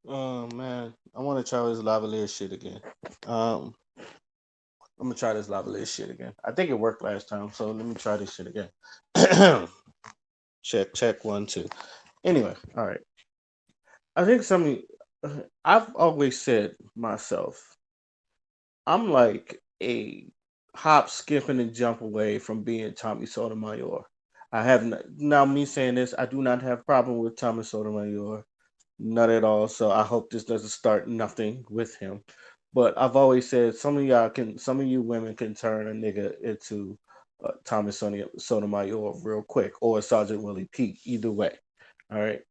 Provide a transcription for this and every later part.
Oh man, I want to try this lavalier shit again. Um, I'm gonna try this lavalier shit again. I think it worked last time, so let me try this shit again. check, check, one, two. Anyway, all right. I think I've always said myself, I'm like a hop, skip, and a jump away from being Tommy Sotomayor. Now me saying this, I do not have problem with Tommy Sotomayor. Not at all. So I hope this doesn't start nothing with him. But I've always said some of you women can turn a nigga into Sotomayor real quick, or Sergeant Willie Pete. Either way, all right.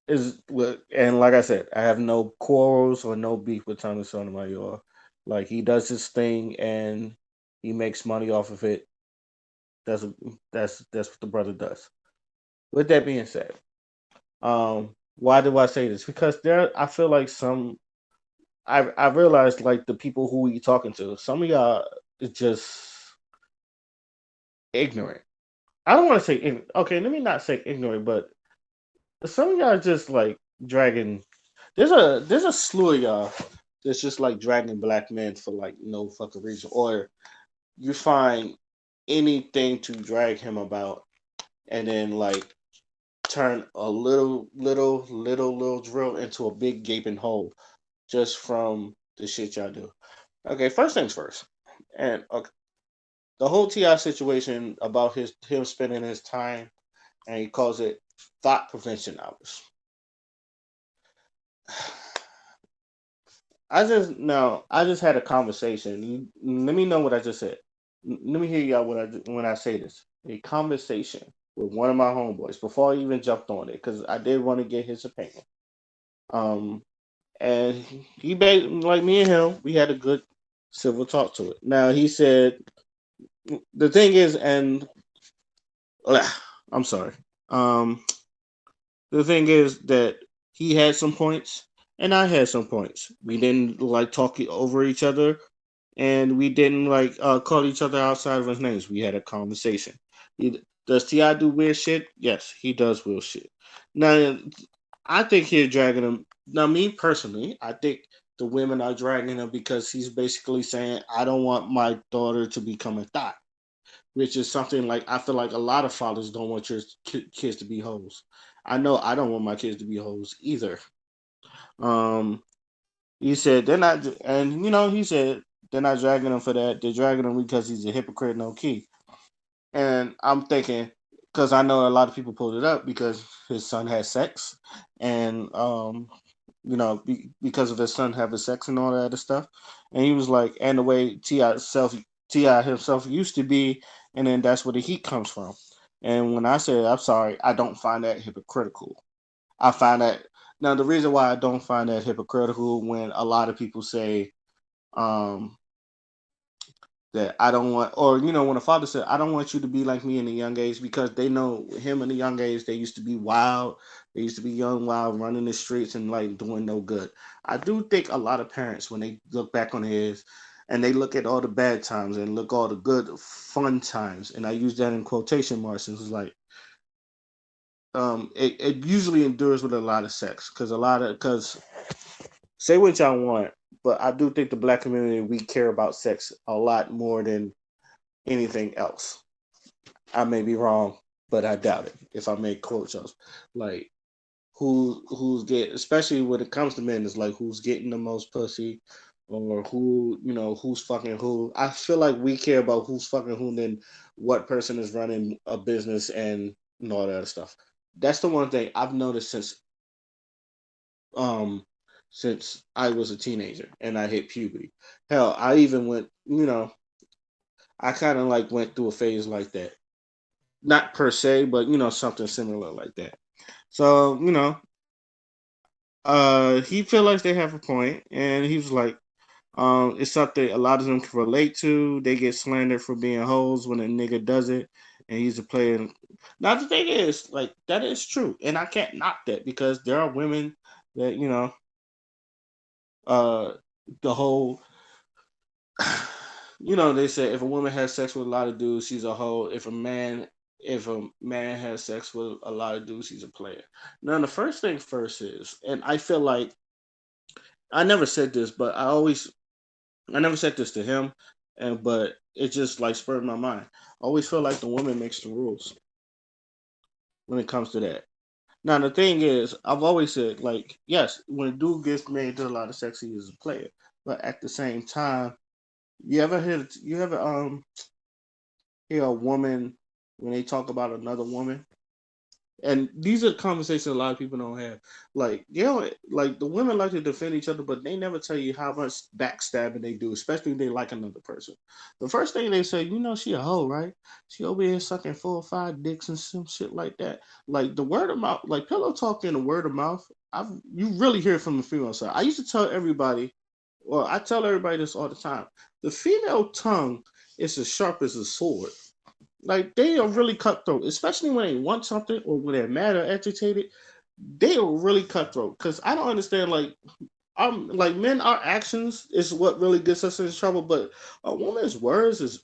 And like I said, I have no quarrels or no beef with Thomas Sotomayor. Like he does his thing and he makes money off of it. That's that's what the brother does. With that being said, why do I say this? Because I feel like I realized like the people who we talking to, some of y'all is just ignorant. I don't want to say okay. Let me not say ignorant, but some of y'all just like dragging. There's a slew of y'all that's just like dragging black men for like no fucking reason, or you find anything to drag him about, and then like turn a little drill into a big gaping hole just from the shit y'all do. Okay, first things first, and okay, the whole Ti situation about him spending his time, and he calls it thought prevention hours. I just had a conversation. Let me know what I just said. Let me hear y'all when I say this. A conversation with one of my homeboys before I even jumped on it because I did want to get his opinion. Um, and like me and him, we had a good civil talk to it. Now he said the thing is, and I'm sorry. Um, the thing is that he had some points and I had some points. We didn't like talk over each other and we didn't like call each other outside of his names. We had a conversation. Does Ti do weird shit? Yes, he does weird shit. Now, I think he's dragging him. Now, me personally, I think the women are dragging him because he's basically saying, "I don't want my daughter to become a thought," which is something like I feel like a lot of fathers don't want your kids to be hoes. I know I don't want my kids to be hoes either. Um, he said they're not, and he said they're not dragging him for that. They're dragging him because he's a hypocrite, no key. And I'm thinking, because I know a lot of people pulled it up because his son had sex, and because of his son having sex and all that other stuff. And he was like, and the way Ti himself used to be, and then that's where the heat comes from. And when I say I'm sorry, I don't find that hypocritical. I find that now the reason why I don't find that hypocritical when a lot of people say um, that I don't want, or when a father said, I don't want you to be like me in the young age because they know him in the young age, they used to be wild. They used to be young, wild, running the streets and like doing no good. I do think a lot of parents, when they look back on his and they look at all the bad times and look all the good, fun times, and I use that in quotation marks, it's like, it usually endures with a lot of sex because say what y'all want, but I do think the black community we care about sex a lot more than anything else. I may be wrong, but I doubt it. If I make quotes of like who's getting, especially when it comes to men, it's like who's getting the most pussy, or who's fucking who. I feel like we care about who's fucking who than what person is running a business and all that other stuff. That's the one thing I've noticed um since I was a teenager and I hit puberty. Hell, I even I kind of like went through a phase like that. Not per se, but something similar like that. So he feel like they have a point, and he was like, it's something a lot of them can relate to. They get slandered for being hoes when a nigga does it, and he's a player. Now the thing is, like that is true, and I can't knock that because there are women that uh, the whole they say if a woman has sex with a lot of dudes, she's a hoe. If a man has sex with a lot of dudes, he's a player. Now the first thing first is, and I feel like I never said this, but I never said this to him, and but it just like spurred my mind. I always feel like the woman makes the rules when it comes to that. Now the thing is, I've always said like, yes, when a dude gets married to a lot of sex, he is a player, but at the same time, you ever hear a woman when they talk about another woman? And these are conversations a lot of people don't have. Like, you know, like the women like to defend each other, but they never tell you how much backstabbing they do, especially if they like another person. The first thing they say, you know, she a hoe, right? She over here sucking 4 or 5 dicks and some shit like that. Like the word of mouth, like pillow talk and the word of mouth. You really hear it from the female side. I used to tell everybody, well, I tell everybody this all the time. The female tongue is as sharp as a sword. Like they are really cutthroat, especially when they want something or when they're mad or agitated. They are really cutthroat. Cause I don't understand. Like I'm like men, our actions is what really gets us in trouble, but a woman's words is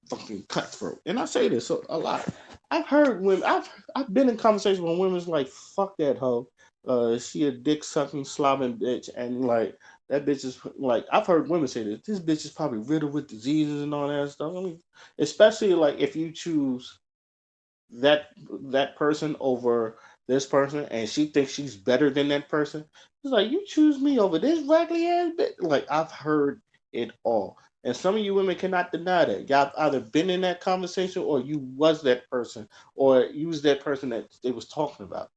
fucking cutthroat. And I say this a lot. I've heard women. I've been in conversations when women's like, "Fuck that hoe." She a dick sucking slobbing bitch, and like that bitch is like I've heard women say this. This bitch is probably riddled with diseases and all that stuff. I mean, especially like if you choose that that person over this person, and she thinks she's better than that person. It's like you choose me over this raggedy ass bitch. Like I've heard it all, and some of you women cannot deny that. Y'all either been in that conversation, or you was that person, or you was that person that they was talking about.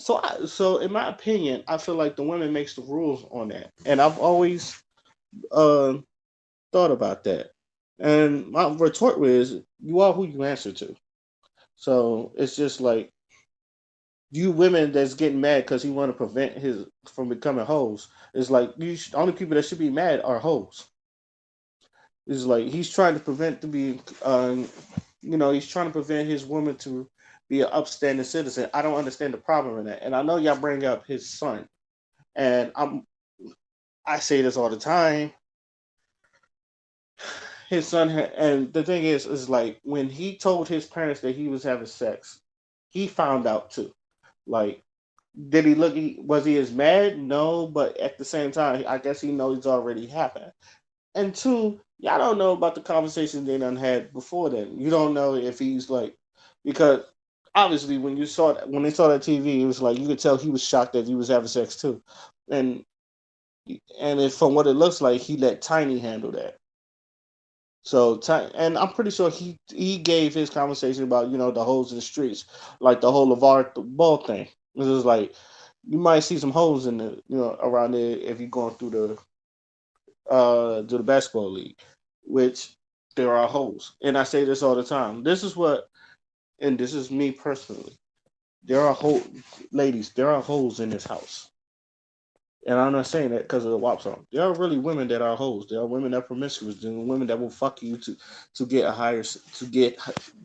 So in my opinion, I feel like the women makes the rules on that, and I've always uh, thought about that. And my retort was, you are who you answer to. So it's just like you women that's getting mad because he want to prevent his from becoming hoes. It's like only people that should be mad are hoes. It's like he's trying to prevent to be, he's trying to prevent his woman to be an upstanding citizen. I don't understand the problem in that, and I know y'all bring up his son, and I say this all the time. His son, and the thing is like when he told his parents that he was having sex, he found out too. Like did he look? Was he as mad? No, but at the same time, I guess he knows it's already happened. And two, y'all don't know about the conversation they done had before then. You don't know if he's like, because obviously when they saw that TV, it was like you could tell he was shocked that he was having sex too, and from what it looks like, he let Tiny handle that. So, and I'm pretty sure he gave his conversation about the hoes in the streets, like the whole LeVar Ball thing. It was like you might see some hoes in the around there if you're going through the to the basketball league, which there are hoes. And I say this all the time. And this is me personally. There are ladies. There are hoes in this house. And I'm not saying that because of the WAP song. There are really women that are hoes. There are women that are promiscuous. There are women that will fuck you to get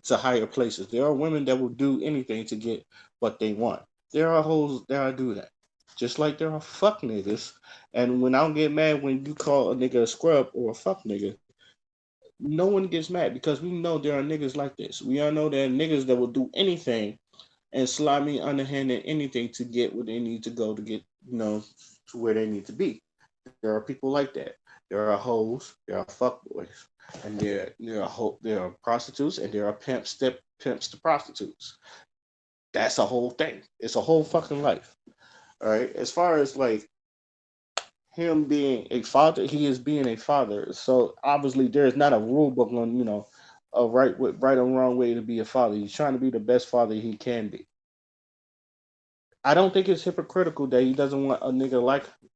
to higher places. There are women that will do anything to get what they want. There are hoes that do that. Just like there are fuck niggas. And when I don't get mad when you call a nigga a scrub or a fuck nigga, no one gets mad because we know there are niggas like this. We all know there are niggas that will do anything and slimy, underhanded anything to get where they need to go to get, to where they need to be. There are people like that. There are hoes, there are fuckboys, and there are prostitutes, and there are pimps to prostitutes. That's a whole thing. It's a whole fucking life. All right. As far as like him being a father, he is being a father. So obviously, there is not a rule book on a right or wrong way to be a father. He's trying to be the best father he can be. I don't think it's hypocritical that he doesn't want a nigga like him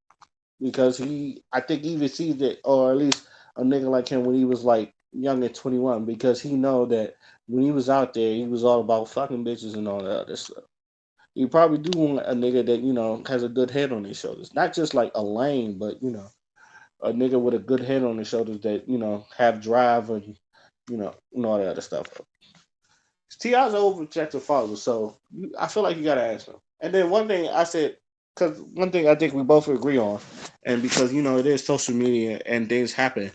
because I think he even sees it, or at least a nigga like him when he was like young at 21, because he know that when he was out there, he was all about fucking bitches and all that other stuff. You probably do want a nigga that has a good head on his shoulders, not just like a lame, but a nigga with a good head on his shoulders that have drive and and all that other stuff. Ti's an overprotective father, so I feel like you gotta ask him. And then one thing I said, because one thing I think we both agree on, and because it is social media and things happen,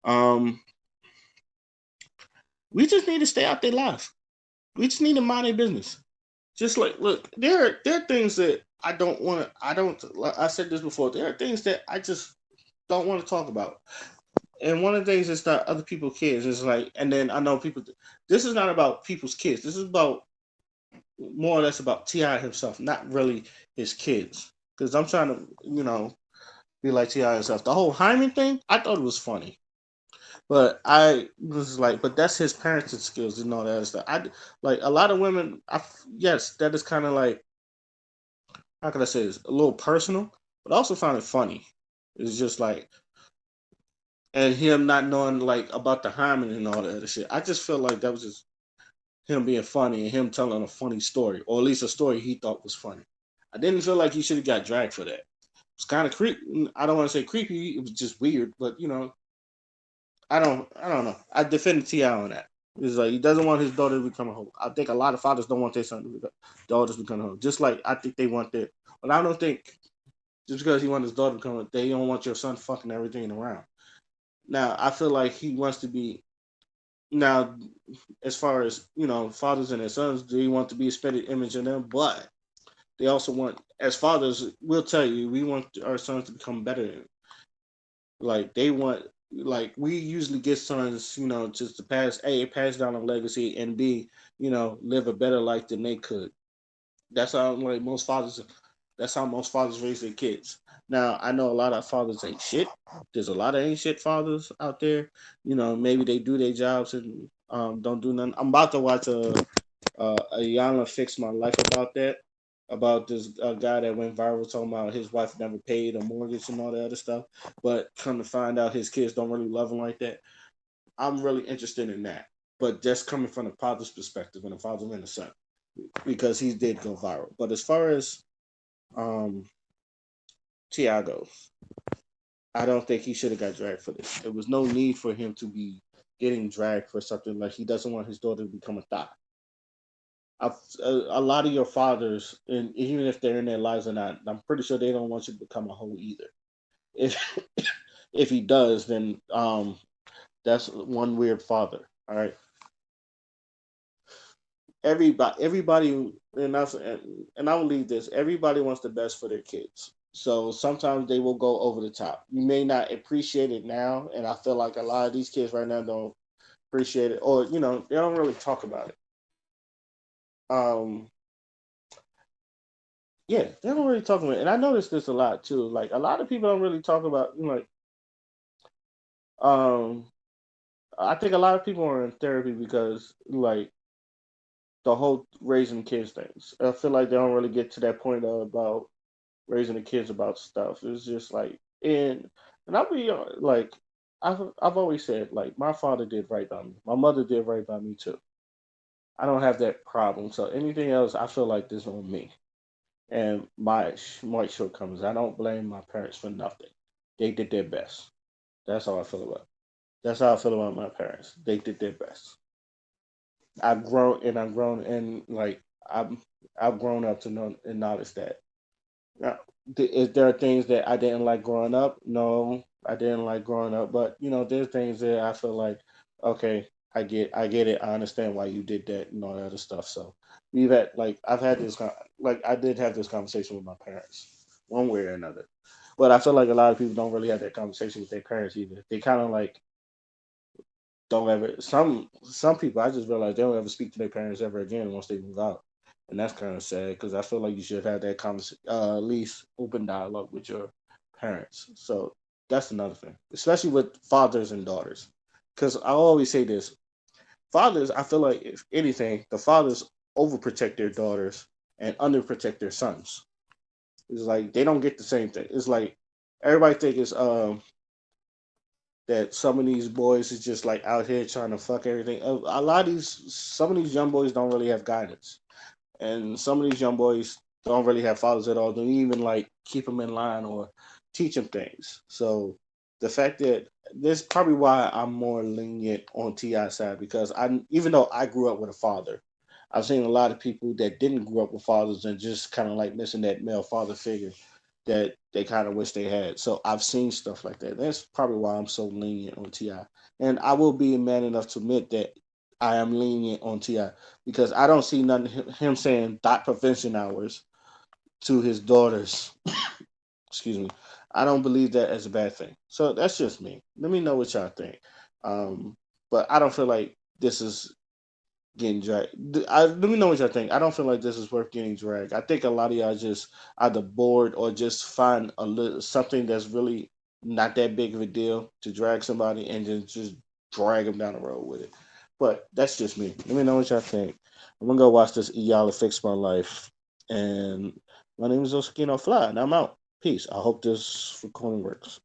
um, we just need to stay out their lives. We just need to mind their business. Just like look, there are things that I don't want to. I don't. Like I said this before. There are things that I just don't want to talk about. And one of the things is that other people's kids is like, and then I know people. This is not about people's kids. This is about more or less about Ti himself, not really his kids. Because I'm trying to, be like Ti himself. The whole Hyman thing, I thought it was funny, but I was like, but that's his parenting skills and all that other stuff. I like a lot of women. Yes, that is kind of like, how can I say this? A little personal, but I also found it funny. It's just like, and him not knowing like about the hymen and all that other shit. I just feel like that was just him being funny and him telling a funny story, or at least a story he thought was funny. I didn't feel like he should have got dragged for that. It's kind of creepy. I don't want to say creepy. It was just weird, but I don't know. I defended Ti on that. It's like he doesn't want his daughter to become a hoe. I think a lot of fathers don't want their daughters to become a hoe. Just like I think they want their. But I don't think just because he wants his daughter to become, they don't want your son fucking everything around. Now I feel like he wants to be now, as far as fathers and their sons, they want to be a spitted image of them, but they also want, as fathers, we'll tell you, we want our sons to become better. Like they want, like we usually get sons, just to pass down a legacy, and B, live a better life than they could. That's how like most fathers. That's how most fathers raise their kids. Now I know a lot of fathers ain't shit. There's a lot of ain't shit fathers out there. Maybe they do their jobs and don't do nothing. I'm about to watch a Yana Fix My Life about that. About this guy that went viral talking about his wife never paid a mortgage and all that other stuff, but come to find out his kids don't really love him like that. I'm really interested in that, but just coming from the father's perspective and the father and the son, because he did go viral. But as far as um, Tiago, I don't think he should have got dragged for this. There was no need for him to be getting dragged for something like he doesn't want his daughter to become a thought. A lot of your fathers, and even if they're in their lives or not, I'm pretty sure they don't want you to become a hoe either. If if he does, then that's one weird father. All right, everybody, and I will leave this. Everybody wants the best for their kids. So sometimes they will go over the top. You may not appreciate it now, and I feel like a lot of these kids right now don't appreciate it, or they don't really talk about it. Um, yeah, they don't really talk about it, and I noticed this a lot too. Like a lot of people don't really talk about, like, um, I think a lot of people are in therapy because like the whole raising kids things. I feel like they don't really get to that point about raising the kids about stuff. It's just like, and I'll be like, I've always said like my father did right by me, my mother did right by me too. I don't have that problem. So anything else, I feel like this on me and my shortcomings. I don't blame my parents for nothing. They did their best. That's how I feel about. That's how I feel about my parents. They did their best. I've grown and like I'm I've grown up to know and notice that. Now, is there things that I didn't like growing up? No, I didn't like growing up, but there's things that I feel like, okay, I get it. I understand why you did that and all that other stuff. So I've had like I did have this conversation with my parents, one way or another. But I feel like a lot of people don't really have that conversation with their parents either. They kind of like don't ever. Some people I just realize they don't ever speak to their parents ever again once they move out, and that's kind of sad because I feel like you should have that conversation, at least open dialogue with your parents. So that's another thing, especially with fathers and daughters, because I always say this: fathers, I feel like if anything, the fathers overprotect their daughters and underprotect their sons. It's like they don't get the same thing. It's like everybody think it's that some of these boys is just like out here trying to fuck everything. A lot of some of these young boys don't really have guidance, and some of these young boys don't really have fathers at all. Don't even like keep them in line or teach them things. So the fact that this is probably why I'm more lenient on Ti side because even though I grew up with a father, I've seen a lot of people that didn't grow up with fathers and just kind of like missing that male father figure that they kind of wish they had. So I've seen stuff like that. That's probably why I'm so lenient on Ti. And I will be a man enough to admit that I am lenient on Ti because I don't see nothing him saying dot prevention hours to his daughters. Excuse me. I don't believe that as a bad thing. So that's just me. Let me know what y'all think. Um, but I don't feel like this is getting dragged. Let me know what y'all think. I don't feel like this is worth getting dragged. I think a lot of y'all just either bored or just find a little something that's really not that big of a deal to drag somebody and just drag them down the road with it. But that's just me. Let me know what y'all think. I'm gonna go watch this Y'all Fix My Life. And my name is Oskino Fly, and I'm out. Peace. I hope this recording works.